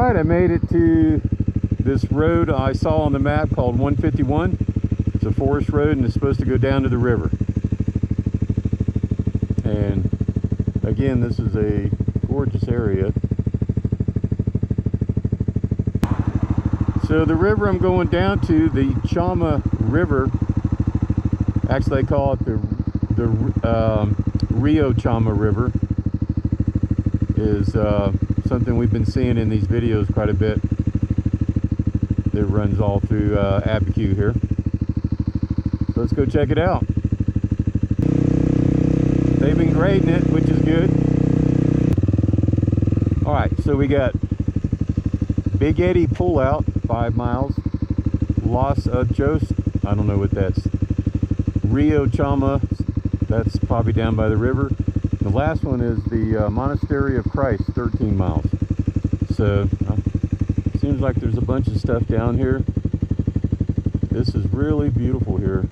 right, I made it to this road I saw on the map called 151. It's a forest road and it's supposed to go down to the river. And again, this is a gorgeous area. So the river I'm going down to, the Chama River, actually they call it the Rio Chama River, is something we've been seeing in these videos quite a bit. It runs all through Abiquiu here. So let's go check it out. They've been grading it, which is good. All right, so we got Big Eddy Pullout, 5 miles. Los Ochos, I don't know what that's. Rio Chama, that's probably down by the river. The last one is the Monastery of Christ, 13 miles. So seems like there's a bunch of stuff down here. This is really beautiful here.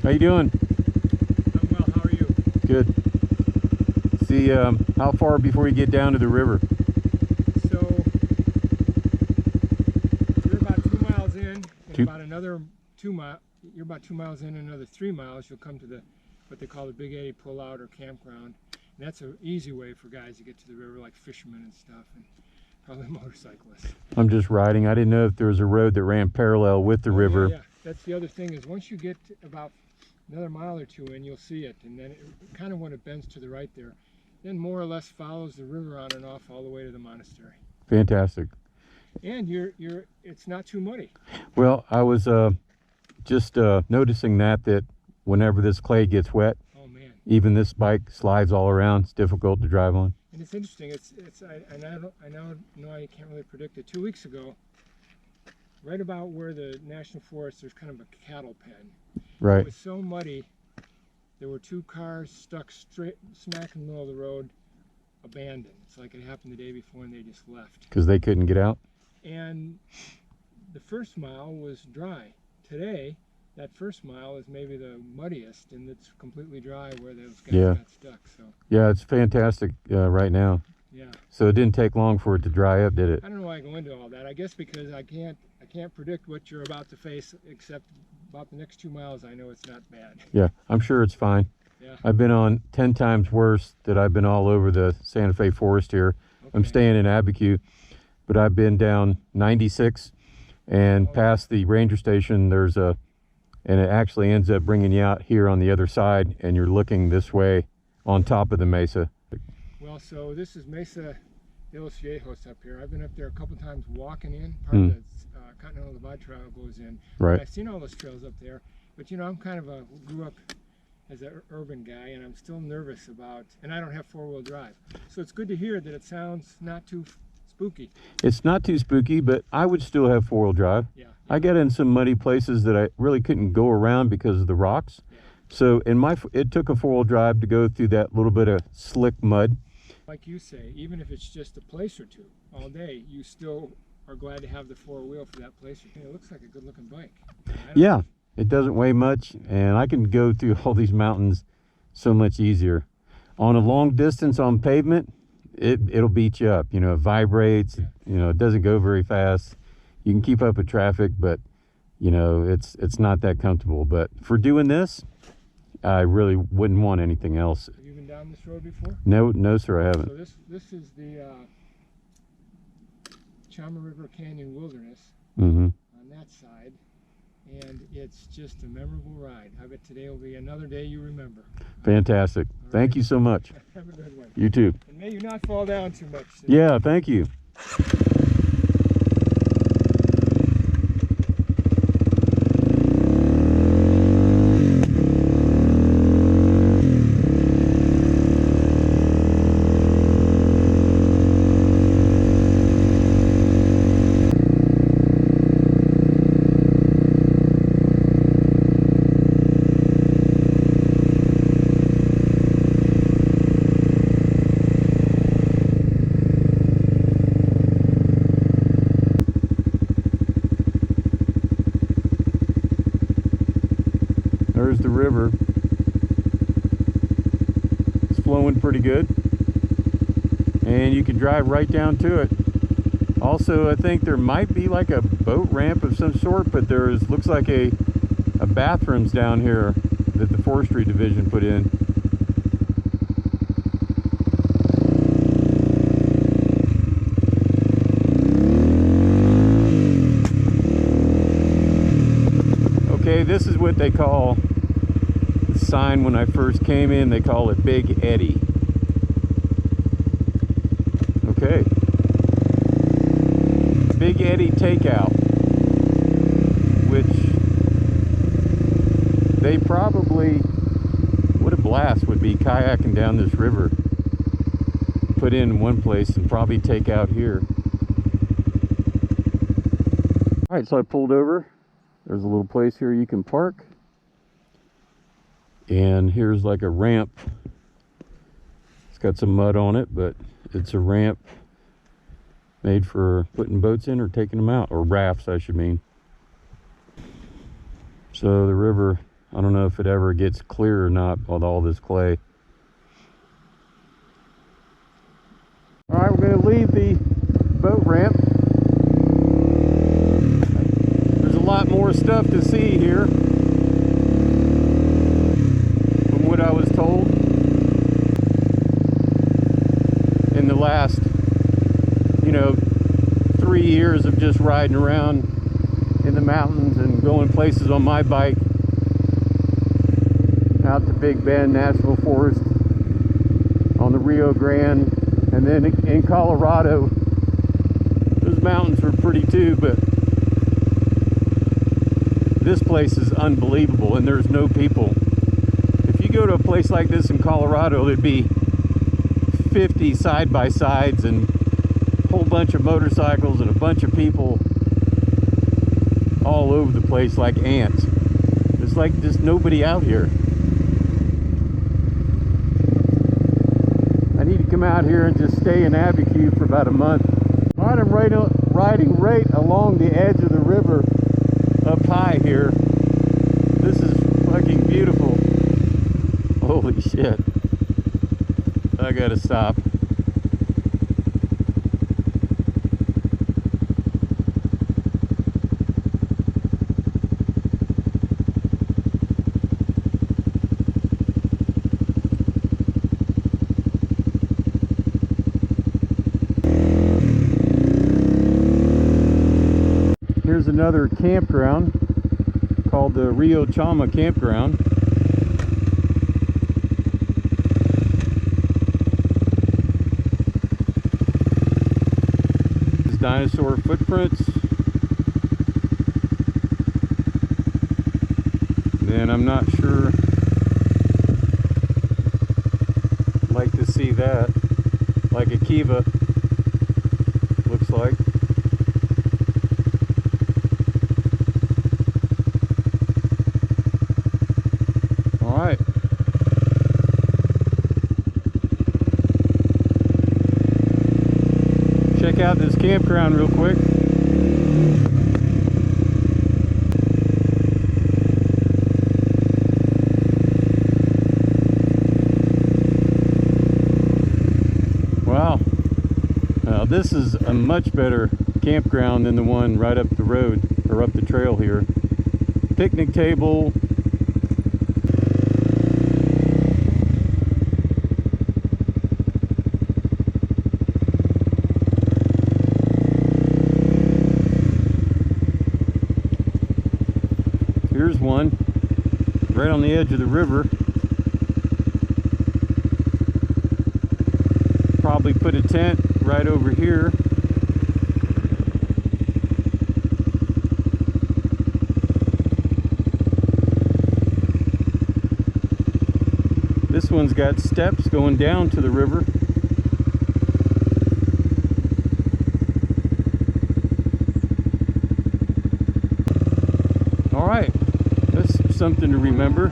How you doing? I'm well, how are you? Good. See, how far before you get down to the river? So, you're about 2 miles in, and about another 2 miles, you're about 2 miles in, another 3 miles, you'll come to the, what they call the Big Eddy Pullout or campground. And that's an easy way for guys to get to the river, like fishermen and stuff, and probably motorcyclists. I'm just riding. I didn't know if there was a road that ran parallel with the river. Yeah, that's the other thing is once you get about another mile or two in, you'll see it, and then it kind of when it bends to the right there, then more or less follows the river on and off all the way to the monastery. Fantastic. And it's not too muddy. Well, I was just noticing that whenever this clay gets wet, oh man, even this bike slides all around. It's difficult to drive on. And it's interesting. I know I can't really predict it. 2 weeks ago, right about where the national forest, there's kind of a cattle pen. Right. It was so muddy, there were 2 cars stuck straight smack in the middle of the road, abandoned. It's like it happened the day before and they just left. Because they couldn't get out? And the first mile was dry. Today, that first mile is maybe the muddiest, and it's completely dry where those guys got stuck. So yeah, it's fantastic right now. Yeah. So it didn't take long for it to dry up, did it? I don't know why I go into all that. I guess because I can't predict what you're about to face, except about the next 2 miles. I know it's not bad. Yeah, I'm sure it's fine. Yeah. I've been on 10 times worse that I've been all over the Santa Fe forest here. Okay. I'm staying in Abiquiu, but I've been down 96 and past the ranger station. And it actually ends up bringing you out here on the other side, and you're looking this way on top of the mesa. Well, so this is Mesa de los Viejos up here. I've been up there a couple times walking in. Part of the Continental Divide Trail goes in. Right. And I've seen all those trails up there, but you know, I'm kind of grew up as an urban guy, and I'm still nervous about, and I don't have 4-wheel drive. So it's good to hear that it sounds not too spooky. It's not too spooky, but I would still have 4-wheel drive. Yeah. I got in some muddy places that I really couldn't go around because of the rocks. Yeah. So it took a 4-wheel drive to go through that little bit of slick mud. Like you say, even if it's just a place or two all day, you still are glad to have the 4-wheel for that place. It looks like a good looking bike. Yeah, it doesn't weigh much, and I can go through all these mountains so much easier. On a long distance on pavement, it'll beat you up. You know, it vibrates. Yeah. You know, it doesn't go very fast. You can keep up with traffic, but you know, it's not that comfortable. But for doing this, I really wouldn't want anything else. Have you been down this road before? No, sir, I haven't. So this is the Chama River Canyon Wilderness on that side, and it's just a memorable ride. I bet today will be another day you remember. Fantastic. Thank you so much. Have a good one. You too. And may you not fall down too much today. Yeah, thank you. river. It's flowing pretty good. And you can drive right down to it. Also, I think there might be like a boat ramp of some sort, but there's looks like a bathrooms down here that the forestry division put in. Okay, this is what they call the sign when I first came in. They call it Big Eddy. Okay. Big Eddy Takeout, which they probably, what a blast would be kayaking down this river. Put in one place and probably take out here. Alright, so I pulled over. There's a little place here you can park. And here's like a ramp. It's got some mud on it, but it's a ramp made for putting boats in or taking them out, or rafts I should mean. So the river, I don't know if it ever gets clear or not with all this clay. All right, we're going to leave the boat ramp. There's a lot more stuff to see here from what I was told in the last 3 years of just riding around in the mountains and going places on my bike out to Big Bend National Forest, on the Rio Grande, and then in Colorado. Those mountains were pretty too, but this place is unbelievable and there's no people. If you go to a place like this in Colorado, there'd be 50 side-by-sides and whole bunch of motorcycles and a bunch of people all over the place like ants. There's like just nobody out here. I need to come out here and just stay in Abiquiu for about a month. All right, I'm riding right along the edge of the river up high here. This is fucking beautiful. Holy shit. I gotta stop. Here's another campground called the Rio Chama Campground. There's dinosaur footprints. And I'm not sure. I'd like to see that. Like a kiva. Looks like. Alright. Check out this campground real quick. Wow. Now this is a much better campground than the one right up the road, or up the trail here. Picnic table. Here's one right on the edge of the river. Probably put a tent right over here. This one's got steps going down to the river. All right, that's something to remember.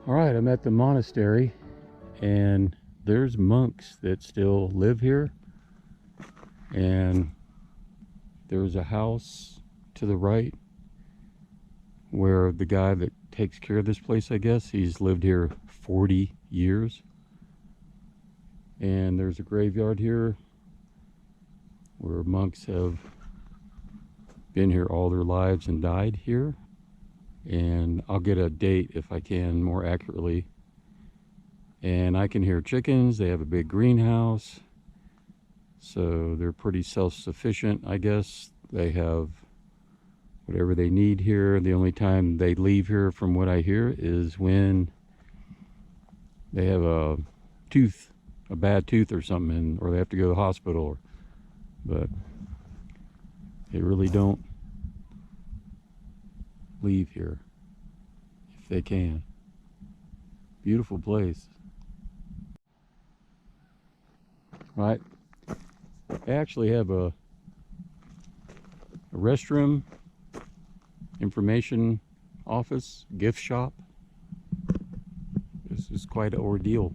All right, I'm at the monastery, and there's monks that still live here. And there's a house to the right where the guy that takes care of this place, I guess, he's lived here 40 years. And there's a graveyard here where monks have been here all their lives and died here. And I'll get a date if I can more accurately. And I can hear chickens. They have a big greenhouse, so they're pretty self-sufficient, I guess. They have whatever they need here. The only time they leave here, from what I hear, is when they have a bad tooth or something, or they have to go to the hospital. But they really don't leave here if they can. Beautiful place. Right. They actually have a restroom, information office, gift shop. This is quite an ordeal.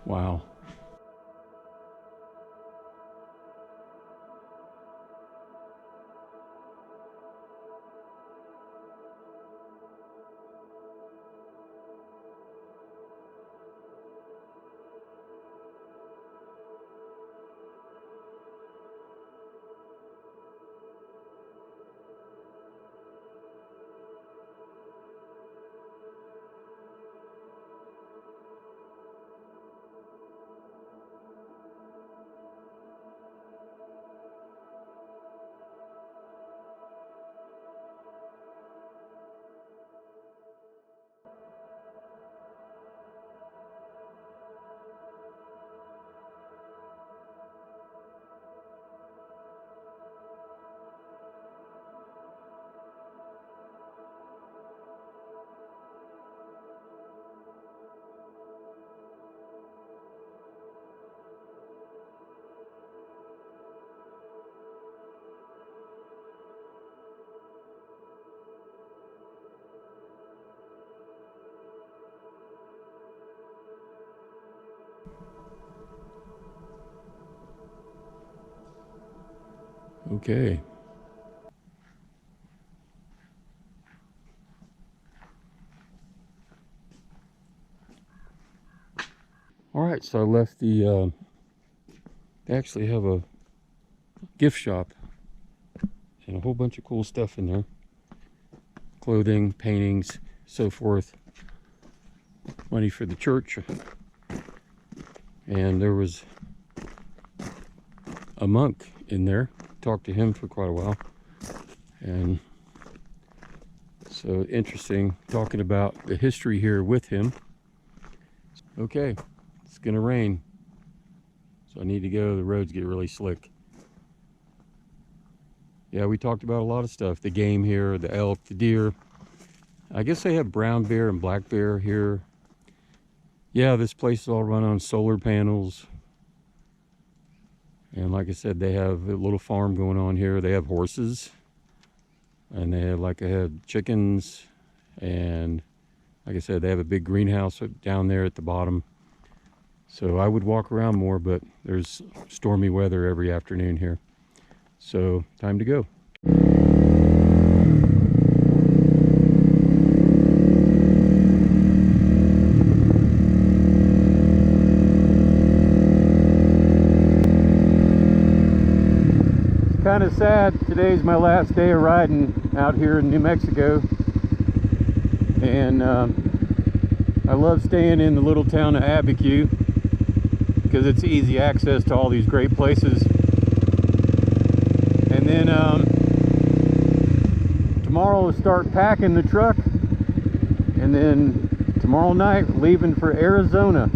Wow. Okay. All right, so I left the, they actually have a gift shop and a whole bunch of cool stuff in there. Clothing, paintings, so forth. Money for the church. And there was a monk in there. Talked to him for quite a while. And so interesting talking about the history here with him. Okay, it's gonna rain, so I need to go. The roads get really slick. Yeah, we talked about a lot of stuff. The game here, the elk, the deer. I guess they have brown bear and black bear here. Yeah, this place is all run on solar panels. And like I said, they have a little farm going on here. They have horses. And they have, like I had, chickens. And like I said, they have a big greenhouse down there at the bottom. So I would walk around more, but there's stormy weather every afternoon here. So time to go. Kind of sad. Today's my last day of riding out here in New Mexico, and I love staying in the little town of Abiquiu because it's easy access to all these great places. And then tomorrow we'll start packing the truck, and then tomorrow night leaving for Arizona.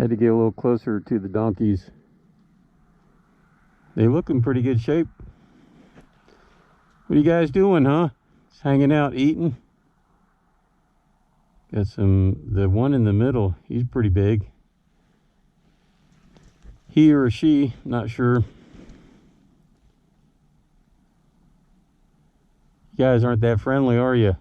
Had to get a little closer to the donkeys. They look in pretty good shape. What are you guys doing, huh? Just hanging out, eating? Got the one in the middle, he's pretty big. He or she, not sure. You guys aren't that friendly, are you?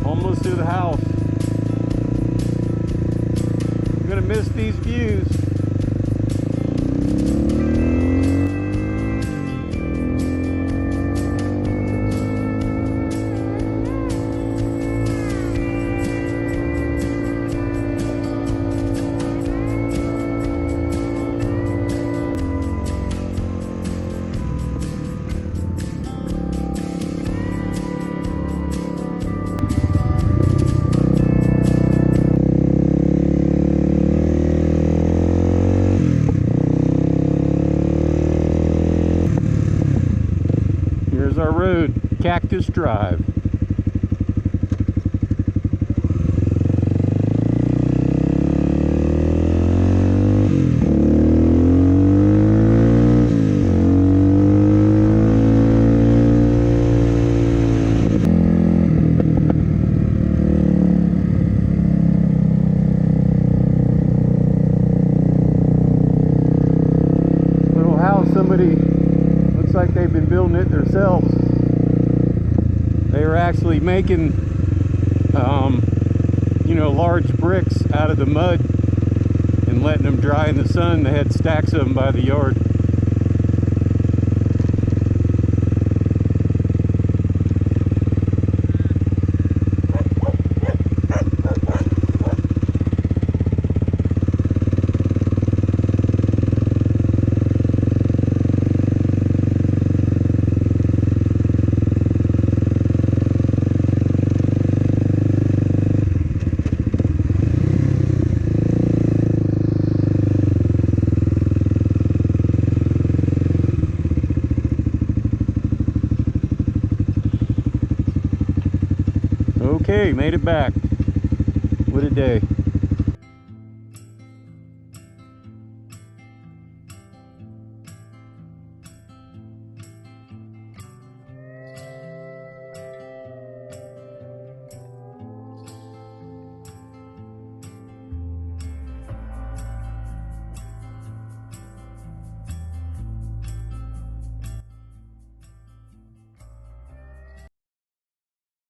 Almost to the house. I'm gonna miss these views. Here's our road, Cactus Drive. Little house, somebody looks like they've been building it themselves. They were actually making, you know, large bricks out of the mud and letting them dry in the sun. They had stacks of them by the yard. Okay, made it back. What a day.